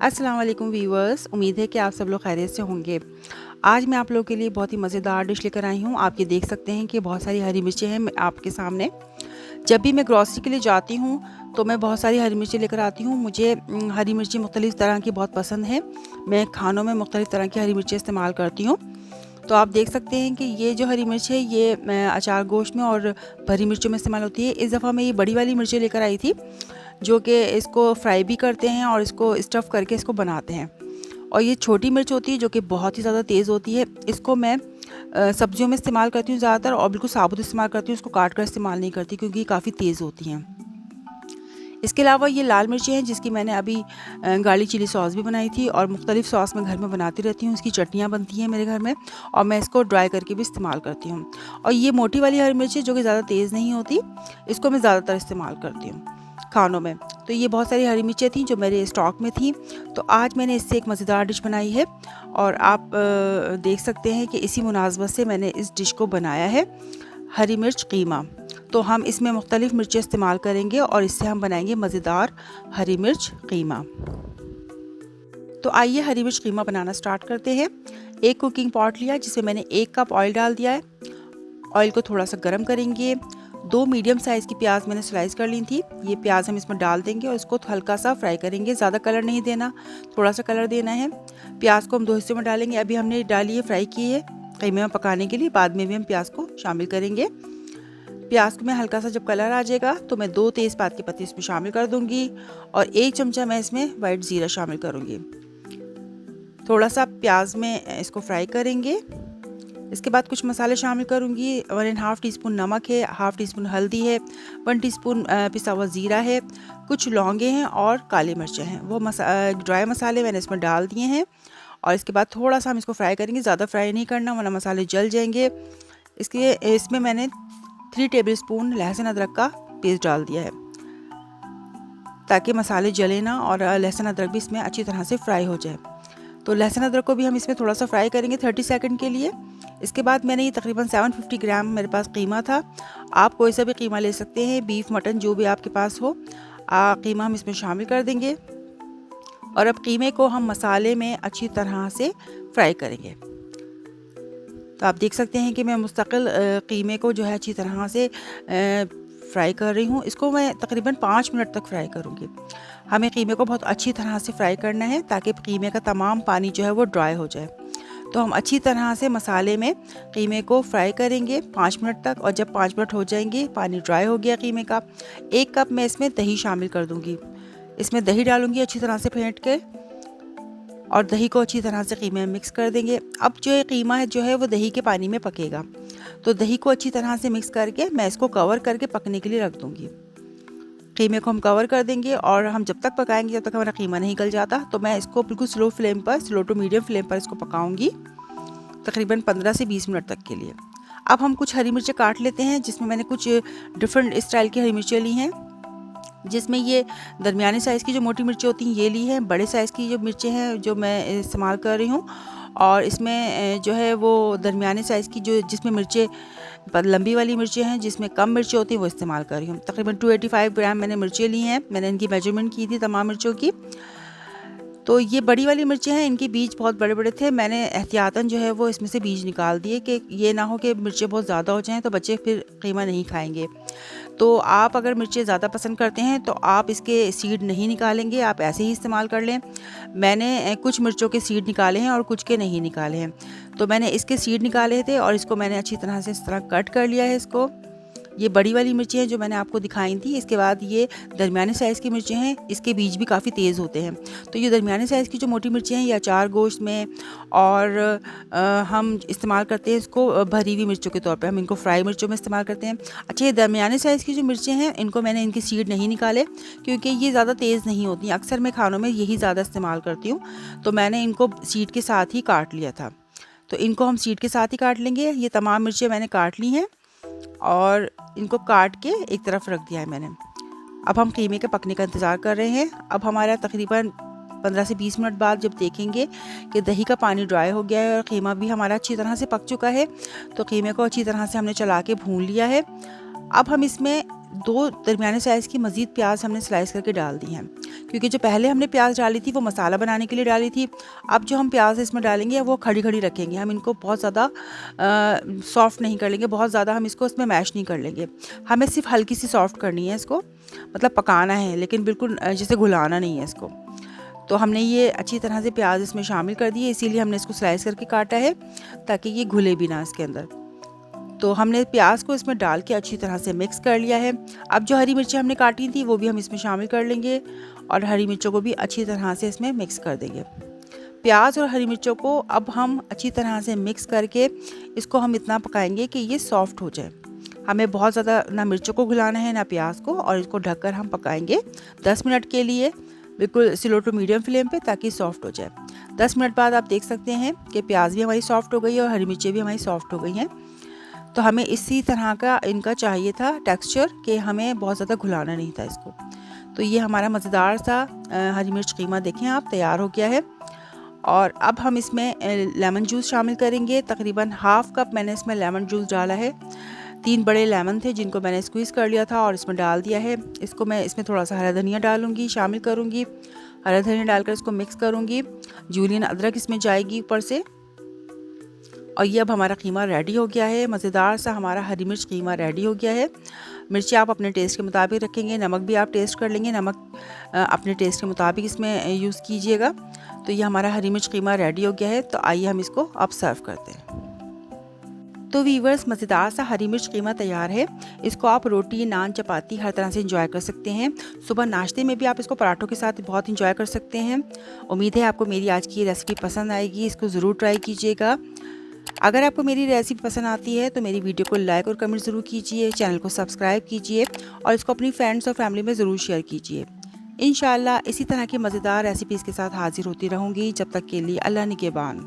अस्सलाम वालेकुम व्यूअर्स, उम्मीद है कि आप सब लोग खैरियत से होंगे। आज मैं आप लोगों के लिए बहुत ही मज़ेदार डिश लेकर आई हूँ। आप ये देख सकते हैं कि बहुत सारी हरी मिर्चें हैं आपके सामने। जब भी मैं ग्रॉसरी के लिए जाती हूँ तो मैं बहुत सारी हरी मिर्चें लेकर आती हूँ। मुझे हरी मिर्ची मुख्तलिफ़ तरह की बहुत पसंद है। मैं खानों में मुख्तलिफ़ तरह की हरी मिर्चें इस्तेमाल करती हूँ। तो आप देख सकते हैं कि ये जो हरी मिर्च है ये अचार गोश्त में और हरी मिर्चों में इस्तेमाल होती है। इस दफ़ा मैं ये बड़ी वाली मिर्चें लेकर आई थी, जो कि इसको फ्राई भी करते हैं और इसको स्टफ़ करके इसको बनाते हैं। और ये छोटी मिर्च होती है जो कि बहुत ही ज़्यादा तेज़ होती है। इसको मैं सब्जियों में इस्तेमाल करती हूँ ज़्यादातर, और बिल्कुल साबुत इस्तेमाल करती हूँ, इसको काट कर इस्तेमाल नहीं करती क्योंकि ये काफ़ी तेज़ होती हैं। इसके अलावा ये लाल मिर्ची हैं जिसकी मैंने अभी गार्लिक चिली सॉस भी बनाई थी, और मुख्तलिफ़ सॉस मैं घर में बनाती रहती हूँ। इसकी चटनियाँ बनती हैं मेरे घर में, और मैं इसको ड्राई करके भी इस्तेमाल करती हूँ। और ये मोटी वाली हरी मिर्च है जो कि ज़्यादा तेज़ नहीं होती, इसको मैं ज़्यादातर इस्तेमाल करती हूँ खानों में। तो ये बहुत सारी हरी मिर्चें थी जो मेरे स्टॉक में थी, तो आज मैंने इससे एक मज़ेदार डिश बनाई है। और आप देख सकते हैं कि इसी मुनासबत से मैंने इस डिश को बनाया है, हरी मिर्च कीमा। तो हम इसमें मुख्तलिफ़ मिर्चें इस्तेमाल करेंगे और इससे हम बनाएंगे मज़ेदार हरी मिर्च कीमा। तो आइए हरी मिर्च कीमा बनाना स्टार्ट करते हैं। एक कुकिंग पॉट लिया जिसमें मैंने 1 कप ऑयल डाल दिया है। ऑयल को थोड़ा सा गर्म करेंगे। 2 मीडियम साइज़ की प्याज मैंने स्लाइस कर ली थी। ये प्याज हम इसमें डाल देंगे और इसको हल्का सा फ्राई करेंगे। ज़्यादा कलर नहीं देना, थोड़ा सा कलर देना है। प्याज को हम 2 हिस्सों में डालेंगे। अभी हमने डाली है, फ्राई की है कीमे में पकाने के लिए, बाद में भी हम प्याज को शामिल करेंगे। प्याज में हल्का सा जब कलर आ जाएगा तो मैं 2 तेज़पात के पत्ते इसमें शामिल कर दूंगी, और 1 चमचा मैं इसमें वाइट ज़ीरा शामिल करूंगी। थोड़ा सा प्याज में इसको फ्राई करेंगे। इसके बाद कुछ मसाले शामिल करूंगी। 1.5 टीस्पून नमक है, हाफ़ टीस्पून हल्दी है, 1 टीस्पून पिसा हुआ ज़ीरा है, कुछ लौंगे हैं और काली मिर्चें हैं। वो ड्राई मसाले मैंने इसमें डाल दिए हैं, और इसके बाद थोड़ा सा हम इसको फ्राई करेंगे। ज़्यादा फ्राई नहीं करना वरना मसाले जल जाएंगे। इसमें मैंने 3 टेबलस्पून लहसुन अदरक का पेस्ट डाल दिया है ताकि मसाले जले ना, और लहसुन अदरक भी इसमें अच्छी तरह से फ्राई हो जाए। तो लहसुन अदरक को भी हम इसमें थोड़ा सा फ्राई करेंगे 30 सेकंड के लिए। इसके बाद मैंने ये तकरीबन 750 ग्राम मेरे पास कीमा था। आप कोई सा भी कीमा ले सकते हैं, बीफ मटन जो भी आपके पास हो। कीमा हम इसमें शामिल कर देंगे, और अब कीमे को हम मसाले में अच्छी तरह से फ्राई करेंगे। तो आप देख सकते हैं कि मैं मुस्तकिल कीमे को जो है अच्छी तरह से फ्राई कर रही हूँ। इसको मैं तकरीबन 5 मिनट तक फ्राई करूँगी। हमें कीमे को बहुत अच्छी तरह से फ्राई करना है ताकि कीमे का तमाम पानी जो है वो ड्राई हो जाए। तो हम अच्छी तरह से मसाले में कीमे को फ्राई करेंगे 5 मिनट तक, और जब 5 मिनट हो जाएंगे, पानी ड्राई हो गया कीमे का, 1 कप मैं इसमें दही शामिल कर दूँगी। इसमें दही डालूँगी अच्छी तरह से फेंट के, और दही को अच्छी तरह से कीमे में मिक्स कर देंगे। अब जो ये कीमा है जो है वो दही के पानी में पकेगा, तो दही को अच्छी तरह से मिक्स करके मैं इसको कवर करके पकने के लिए रख दूँगी। कीमे को हम कवर कर देंगे, और हम जब तक पकाएंगे जब तक हमारा कीमा नहीं गल जाता। तो मैं इसको बिल्कुल स्लो टू मीडियम फ्लेम पर इसको पकाऊंगी तकरीबन 15 से 20 मिनट तक के लिए। अब हम कुछ हरी मिर्चें काट लेते हैं, जिसमें मैंने कुछ डिफरेंट स्टाइल की हरी मिर्चें ली हैं, जिसमें ये दरमियाने साइज़ की जो मोटी मिर्चें होती हैं ये ली हैं, बड़े साइज़ की जो मिर्चें हैं जो मैं इस्तेमाल कर रही हूँ, और इसमें जो है वो दरमियाने साइज़ की जो जिसमें मिर्चें लंबी वाली मिर्चें हैं, जिसमें कम मिर्चें होती हैं, वो इस्तेमाल कर रही हूँ। तकरीबन 285 ग्राम मैंने मिर्चें ली हैं। मैंने इनकी मेजरमेंट की थी तमाम मिर्चों की। तो ये बड़ी वाली मिर्चें हैं, इनके बीज बहुत बड़े बड़े थे। मैंने एहतियातन जो है वो इसमें से बीज निकाल दिए कि ये ना हो कि मिर्चें बहुत ज़्यादा हो जाएँ तो बच्चे फिर कीमा नहीं खाएंगे। तो आप अगर मिर्चें ज़्यादा पसंद करते हैं तो आप इसके सीड नहीं निकालेंगे, आप ऐसे ही इस्तेमाल कर लें। मैंने कुछ मिर्चों के सीड निकाले हैं और कुछ के नहीं निकाले हैं। तो मैंने इसके सीड निकाले थे, और इसको मैंने अच्छी तरह से इस तरह कट कर लिया है इसको। ये बड़ी वाली मिर्चें हैं जो मैंने आपको दिखाई थी। इसके बाद ये दरमियाने साइज़ की मिर्चें हैं, इसके बीज भी काफ़ी तेज़ होते हैं। तो ये दरमियाने साइज़ की जो मोटी मिर्चें हैं ये अचार गोश्त में, और हम इस्तेमाल करते हैं इसको भरी हुई मिर्चों के तौर पे, हम इनको फ्राई मिर्चों में इस्तेमाल करते हैं। अच्छा, ये दरमियाने साइज़ की जो मिर्चें हैं इनको मैंने इनके सीड नहीं निकाले क्योंकि ये ज़्यादा तेज़ नहीं होती। अक्सर मैं खानों में यही ज़्यादा इस्तेमाल करती हूँ, तो मैंने इनको सीड के साथ ही काट लिया था। तो इनको हम सीड के साथ ही काट लेंगे। ये तमाम मिर्चें मैंने काट ली हैं और इनको काट के एक तरफ रख दिया है मैंने। अब हम कीमे के पकने का इंतज़ार कर रहे हैं। अब हमारा तकरीबन 15 से 20 मिनट बाद जब देखेंगे कि दही का पानी ड्राई हो गया है और कीमा भी हमारा अच्छी तरह से पक चुका है, तो कीमे को अच्छी तरह से हमने चला के भून लिया है। अब हम इसमें 2 दरमियाने साइज़ की मज़ीद प्याज हमने स्लाइस करके डाल दी हैं, क्योंकि जो पहले हमने प्याज डाली थी वो मसाला बनाने के लिए डाली थी। अब जो हम प्याज इसमें डालेंगे वो खड़ी खड़ी रखेंगे, हम इनको बहुत ज़्यादा सॉफ्ट नहीं कर लेंगे, बहुत ज़्यादा हम इसको इसमें मैश नहीं कर लेंगे। हमें सिर्फ हल्की सी सॉफ्ट करनी है इसको, मतलब पकाना है, लेकिन बिल्कुल जैसे घुलाना नहीं है इसको। तो हमने ये अच्छी तरह से प्याज इसमें शामिल कर दिए, इसीलिए हमने इसको स्लाइस करके काटा है ताकि ये घुले भी ना इसके अंदर। तो हमने प्याज को इसमें डाल के अच्छी तरह से मिक्स कर लिया है। अब जो हरी मिर्चें हमने काटी थी वो भी हम इसमें शामिल कर लेंगे और हरी मिर्चों को भी अच्छी तरह से इसमें मिक्स कर देंगे। प्याज और हरी मिर्चों को अब हम अच्छी तरह से मिक्स करके इसको हम इतना पकाएंगे कि ये सॉफ्ट हो जाए। हमें बहुत ज़्यादा ना मिर्चों को घुलाना है ना प्याज को, और इसको ढककर हम पकाएंगे 10 मिनट के लिए, बिल्कुल स्लो टू मीडियम फ्लेम पे, ताकि सॉफ्ट हो जाए। 10 मिनट बाद आप देख सकते हैं कि प्याज भी हमारी सॉफ्ट हो गई है और हरी मिर्चें भी हमारी सॉफ्ट हो गई हैं। तो हमें इसी तरह का इनका चाहिए था टेक्सचर, कि हमें बहुत ज़्यादा घुलाना नहीं था इसको। तो ये हमारा मज़ेदार सा हरी मिर्च कीमा देखें आप तैयार हो गया है। और अब हम इसमें लेमन जूस शामिल करेंगे। तकरीबन हाफ़ कप मैंने इसमें लेमन जूस डाला है। 3 बड़े लेमन थे जिनको मैंने स्क्वीज़ कर लिया था और इसमें डाल दिया है। इसको मैं इसमें थोड़ा सा हरा धनिया डालूँगी, शामिल करूँगी। हरा धनिया डालकर इसको मिक्स करूँगी। जूलियन अदरक इसमें जाएगी ऊपर से। और ये अब हमारा कीमा रेडी हो गया है। मज़ेदार सा हमारा हरी मिर्च कीमा रेडी हो गया है। मिर्ची आप अपने टेस्ट के मुताबिक रखेंगे, नमक भी आप टेस्ट कर लेंगे, नमक अपने टेस्ट के मुताबिक इसमें यूज़ कीजिएगा। तो ये हमारा हरी मिर्च कीमा रेडी हो गया है। तो आइए हम इसको अब सर्व करते हैं। तो वीवर्स, मज़ेदार सा हरी मिर्च कीमा तैयार है। इसको आप रोटी, नान, चपाती हर तरह से इंजॉय कर सकते हैं। सुबह नाश्ते में भी आप इसको पराठों के साथ बहुत इंजॉय कर सकते हैं। उम्मीद है आपको मेरी आज की ये रेसिपी पसंद आएगी। इसको ज़रूर ट्राई कीजिएगा। अगर आपको मेरी रेसिपी पसंद आती है तो मेरी वीडियो को लाइक और कमेंट ज़रूर कीजिए, चैनल को सब्सक्राइब कीजिए और इसको अपनी फ्रेंड्स और फैमिली में ज़रूर शेयर कीजिए। इंशाल्लाह इसी तरह की मज़ेदार रेसिपीज़ के साथ हाजिर होती रहूँगी। जब तक के लिए अल्लाह निगहबान।